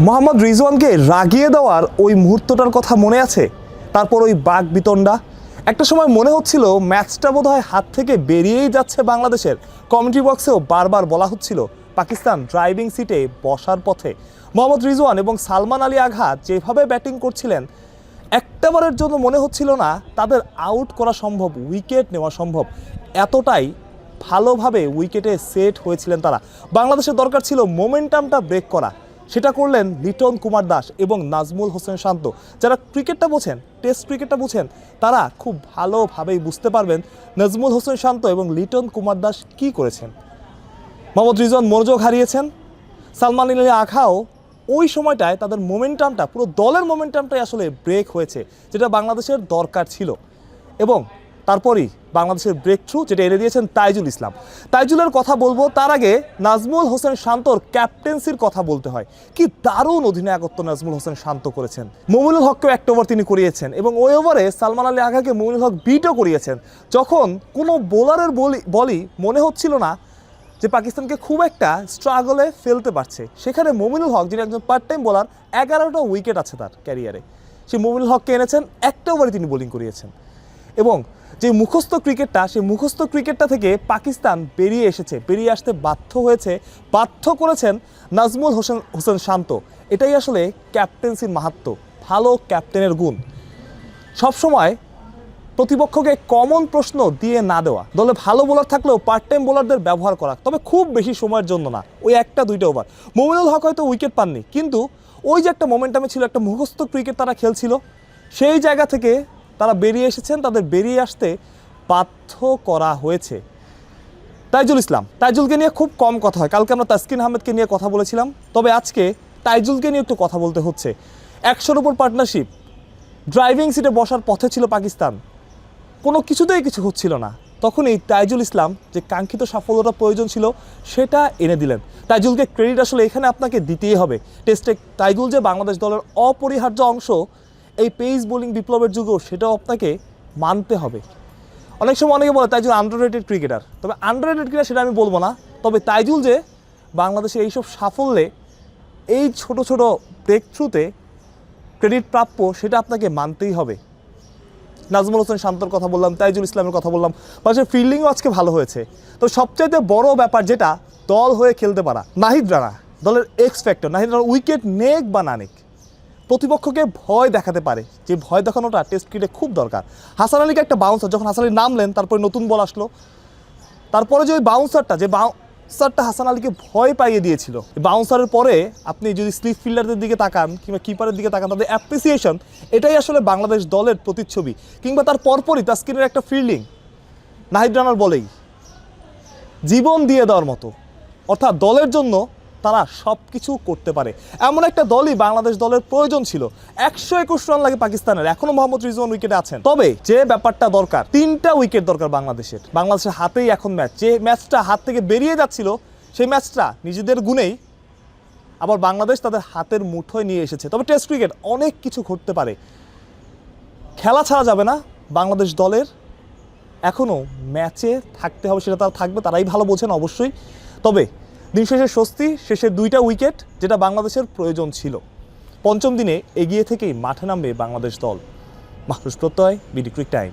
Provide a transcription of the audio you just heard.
মোহাম্মদ রিজওয়ানকে রাগিয়ে দেওয়ার ওই মুহূর্তটার কথা মনে আছে? তারপর ওই বাক বিতণ্ডা, একটা সময় মনে হচ্ছিল ম্যাচটা বোধহয় হাত থেকে বেরিয়েই যাচ্ছে বাংলাদেশের। কমেন্ট্রি বক্সেও বারবার বলা হচ্ছিল পাকিস্তান ড্রাইভিং সিটে বসার পথে। মোহাম্মদ রিজওয়ান এবং সালমান আলী আগা যেভাবে ব্যাটিং করছিলেন, একটাবারের জন্য মনে হচ্ছিল না তাদের আউট করা সম্ভব, উইকেট নেওয়া সম্ভব। এতটাই ভালোভাবে উইকেটে সেট হয়েছিলেন তারা। বাংলাদেশের দরকার ছিল মোমেন্টামটা ব্রেক করা, সেটা করলেন লিটন কুমার দাস এবং নাজমুল হোসেন শান্ত। যারা ক্রিকেটটা বোঝেন, টেস্ট ক্রিকেটটা বোঝেন, তারা খুব ভালোভাবেই বুঝতে পারবেন নাজমুল হোসেন শান্ত এবং লিটন কুমার দাস কী করেছেন। মোহাম্মদ রিজওয়ান মনোযোগ হারিয়েছেন, সালমান আলী আখাও ওই সময়টায় তাদের মোমেন্টামটা, পুরো দলের মোমেন্টামটাই আসলে ব্রেক হয়েছে, যেটা বাংলাদেশের দরকার ছিল। এবং তারপরই বাংলাদেশের ব্রেক থ্রু, যেটা এনে দিয়েছেন তাইজুল ইসলাম। তাইজুলের কথা বলবো, তার আগে নাজমুল হোসেন শান্তর ক্যাপ্টেন্সির কথা বলতে হয়। কি দারুণ অধিনায়কত্ব নাজমুল হোসেন শান্ত করেছেন। মুমিনুল হককেও একটা ওভার তিনি করিয়েছেন এবং ওই ওভারে সালমান আলী আগাকে মুমিনুল হক বিটও করিয়েছেন, যখন কোনো বোলারের বলই মনে হচ্ছিল না যে পাকিস্তানকে খুব একটা স্ট্রাগলে ফেলতে পারছে। সেখানে মুমিনুল হক, যিনি একজন পার্ট টাইম বোলার, 11টা উইকেট আছে তার ক্যারিয়ারে, সেই মুমিনুল হককে এনেছেন, একটা ওভারে তিনি বোলিং করিয়েছেন। এবং যে মুখস্থ ক্রিকেটটা, সেই মুখস্থ ক্রিকেটটা থেকে পাকিস্তান বেরিয়ে এসেছে, বেরিয়ে আসতে বাধ্য করেছেন নাজমুল হোসেন শান্ত। এটাই আসলে ক্যাপ্টেন্সির মাহাত্ম্য, ভালো ক্যাপ্টেনের গুণ। সবসময় প্রতিপক্ষকে কমন প্রশ্ন দিয়ে না দেওয়া, দলে ভালো বোলার থাকলেও পার্ট টাইম বোলারদের ব্যবহার করা, তবে খুব বেশি সময়ের জন্য না, ওই 1-2 ওভার। মুমিনুল হক হয়তো উইকেট পাননি, কিন্তু ওই যে একটা মোমেন্টামে ছিল, একটা মুখস্থ ক্রিকেট তারা খেলছিল, সেই জায়গা থেকে তারা বেরিয়ে এসেছেন, তাদের বেরিয়ে আসতে বাধ্য করা হয়েছে। তাইজুলকে নিয়ে খুব কম কথা হয়। কালকে আমরা তাসকিন আহমেদকে নিয়ে কথা বলেছিলাম, তবে আজকে তাইজুলকে নিয়ে একটু কথা বলতে হচ্ছে। 100-র উপর পার্টনারশিপ, ড্রাইভিং সিটে বসার পথে ছিল পাকিস্তান, কোনো কিছুতেই কিছু হচ্ছিল না। তখনই তাইজুল ইসলাম যে কাঙ্ক্ষিত সাফল্যটা প্রয়োজন ছিল, সেটা এনে দিলেন। তাইজুলকে ক্রেডিট আসলে এখানে আপনাকে দিতেই হবে। টেস্টে তাইজুল যে বাংলাদেশ দলের অপরিহার্য অংশ, এই পেস বোলিং বিপ্লবের যুগেও সেটাও আপনাকে মানতে হবে। অনেক সময় অনেকে বলে তাইজুল আন্ডাররেটেড ক্রিকেটার, তবে আন্ডাররেটেড ক্রিকেটার সেটা আমি বলবো না। তবে তাইজুল যে বাংলাদেশের এইসব সাফল্যে, এই ছোট ছোট ব্রেক থ্রুতে ক্রেডিট প্রাপ্য, সেটা আপনাকে মানতেই হবে। নাজমুল হোসেন শান্তর কথা বললাম, তাইজুল ইসলামের কথা বললাম, পাশে ফিল্ডিংও আজকে ভালো হয়েছে। তো সবচাইতে বড় ব্যাপার যেটা, দল হয়ে খেলতে পারা। নাহিদ রানা দলের X factor. Nahid Rana wicket নেক বা না নেক, প্রতিপক্ষকে ভয় দেখাতে পারে, যে ভয় দেখানোটা টেস্ট ক্রিকেটে খুব দরকার। হাসান আলীকে একটা বাউন্সার, যখন হাসান আলী নামলেন, তারপরে নতুন বল আসলো, তারপরে যে ওই বাউন্সারটা হাসান আলীকে ভয় পাইয়ে দিয়েছিল। বাউন্সারের পরে আপনি যদি স্লিপ ফিল্ডারদের দিকে তাকান কিংবা কিপারের দিকে তাকান, তাদের অ্যাপ্রিসিয়েশন, এটাই আসলে বাংলাদেশ দলের প্রতিচ্ছবি। কিংবা তার পরপরই তাসকিনের একটা ফিল্ডিং, নাহিদ রানার বলেই জীবন দিয়ে দেওয়ার মতো। অর্থাৎ দলের জন্য তারা সব কিছু করতে পারে, এমন একটা দলই বাংলাদেশ দলের প্রয়োজন ছিল। 121 রান লাগে পাকিস্তানের, এখনো মোহাম্মদ রিজওয়ান উইকেটে আছেন। তবে যে ব্যাপারটা দরকার, 3টা উইকেট দরকার বাংলাদেশের হাতেই এখন ম্যাচ। যে ম্যাচটা হাত থেকে বেরিয়ে যাচ্ছিল, সেই ম্যাচটা নিজেদের গুণেই আবার বাংলাদেশ তাদের হাতের মুঠোয় নিয়ে এসেছে। তবে টেস্ট ক্রিকেট, অনেক কিছু ঘটতে পারে, খেলা ছাড়া যাবে না। বাংলাদেশ দলের এখনও ম্যাচে থাকতে হবে, সেটা তারা থাকবে, তারাই ভালো বোঝেন অবশ্যই। তবে দিন শেষে স্বস্তি, শেষের 2টা উইকেট, যেটা বাংলাদেশের প্রয়োজন ছিল। পঞ্চম দিনে এগিয়ে থেকেই মাঠে নামবে বাংলাদেশ দল। মাহরুজ প্রত্যয়, বিডি ক্রিক টাইম।